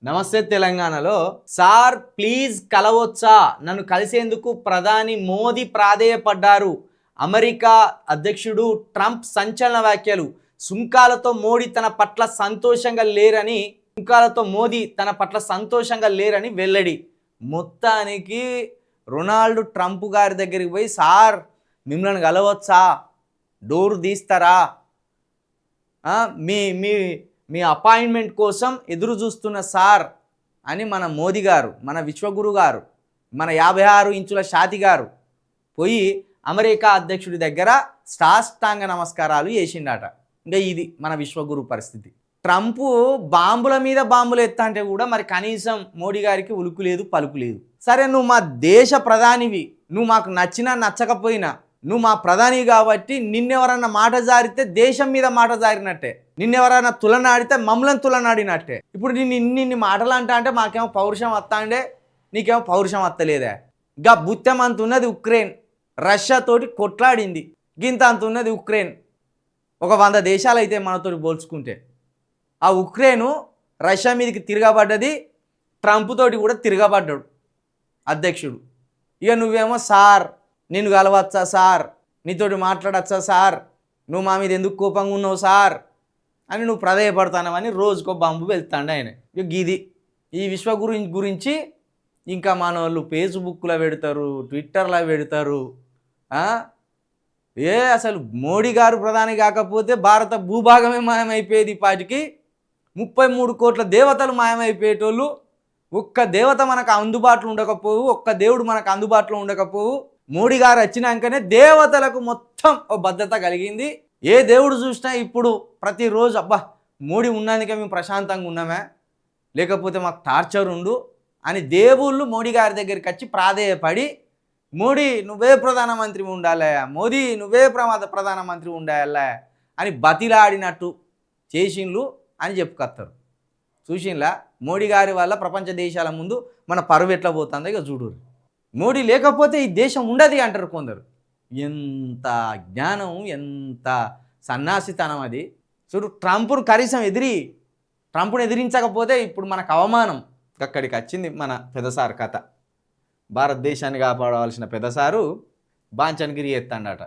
నమస్తే తెలంగాణలో sir please కలవచ్చా, నన్ను కలిసేందుకు ప్రధాని మోదీ ప్రాధేయపడ్డారు. అమెరికా అధ్యక్షుడు ట్రంప్ సంచలన వ్యాఖ్యలు. సుంకాలతో మోదీ తన పట్ల సంతోషంగా లేరని వెల్లడి. మొత్తానికి రొనాల్డ్ ట్రంప్ గారి దగ్గరికి పోయి సార్ మిమ్మల్ని కలవచ్చా, డోర్ తీస్తారా, మీ మీ మీ అపాయింట్మెంట్ కోసం ఎదురు చూస్తున్న సార్ అని మన మోదీ గారు, మన విశ్వగురు గారు, మన 56 ఇంచుల షాతి గారు పోయి అమెరికా అధ్యక్షుడి దగ్గర సాష్టాంగ నమస్కారాలు చేసిండట. ఇంకా ఇది మన విశ్వగురు పరిస్థితి. ట్రంప్ బాంబుల మీద బాంబులు ఎత్తా అంటే కూడా మరి కనీసం మోడీ గారికి ఉలుకు లేదు పలుకు లేదు. సరే, నువ్వు మా దేశ ప్రధానివి, నువ్వు మాకు నచ్చినా నచ్చకపోయినా నువ్వు మా ప్రధాని కాబట్టి నిన్నెవరన్నా మాట జారితే దేశం మీద మాట జారినట్టే, నిన్నెవరన్నా తులనాడితే మమ్మల్ని తులనాడినట్టే. ఇప్పుడు నిన్ను ఇన్ని మాటలు అంటే మాకేమో పౌరుషం వస్తా అంటే నీకేమో పౌరుషం వస్తలేదా? ఇంకా బుత్తం అంత ఉన్నది ఉక్రెయిన్, రష్యాతోటి కొట్లాడింది. గింత అంత ఉన్నది ఉక్రెయిన్. ఒక 100 దేశాలు అయితే మనతోటి పోల్చుకుంటే. ఆ ఉక్రెయిన్ రష్యా మీదకి తిరగబడ్డది, ట్రంప్ తోటి కూడా తిరగబడ్డాడు అధ్యక్షుడు. ఇక నువ్వేమో సార్ నేను కలవచ్చా సార్, నీతోటి మాట్లాడచ్చా సార్, నువ్వు మా మీద ఎందుకు కోపంగా ఉన్నావు సార్ అని నువ్వు ప్రాధేయపడతానవని రోజుకో బాంబు వెళ్తాండు ఆయన. ఇక ఇది ఈ విశ్వ గురించి ఇంకా మన వాళ్ళు ఫేస్బుక్లో పెడతారు, ట్విట్టర్లో పెడతారు. అసలు మోడీ గారు ప్రధాని కాకపోతే భారత భూభాగమే మాయమైపోయేది. పాటికి 33 కోట్ల దేవతలు మాయమైపోయేటోళ్ళు. ఒక్క దేవత మనకు అందుబాటులో ఉండకపోవు, ఒక్క దేవుడు మనకు అందుబాటులో ఉండకపోవు. మోడీ గారు వచ్చినాకనే దేవతలకు మొత్తం ఓ భద్రత కలిగింది. ఏ దేవుడు చూసినా ఇప్పుడు ప్రతిరోజు అబ్బా మోడీ ఉన్నందుకే మేము ప్రశాంతంగా ఉన్నామే, లేకపోతే మాకు టార్చర్ ఉండు అని దేవుళ్ళు మోడీ గారి దగ్గరికి వచ్చి ప్రాధేయపడి మోడీ నువ్వే ప్రధానమంత్రి ఉండాలి, మోదీ నువ్వే ప్రధానమంత్రి ఉండాలి అని బతిలాడినట్టు చేసిండ్లు అని చెప్పుకొస్తారు. చూసిండ్లా మోడీ గారి వల్ల ప్రపంచ దేశాల ముందు మన పరువు ఎట్లా పోతుందో ఇక చూడు. మోడీ లేకపోతే ఈ దేశం ఉండదు అంటారు కొందరు. ఎంత జ్ఞానం, ఎంత సన్నాసితనం అది. చూడు, ట్రంప్ను కనీసం ట్రంప్ను ఎదిరించకపోతే ఇప్పుడు మనకు అవమానం. అక్కడికి వచ్చింది మన పెదసారు కథ. భారతదేశాన్ని కాపాడవలసిన పెదసారు బాంచన్గిరి ఎత్తాడట.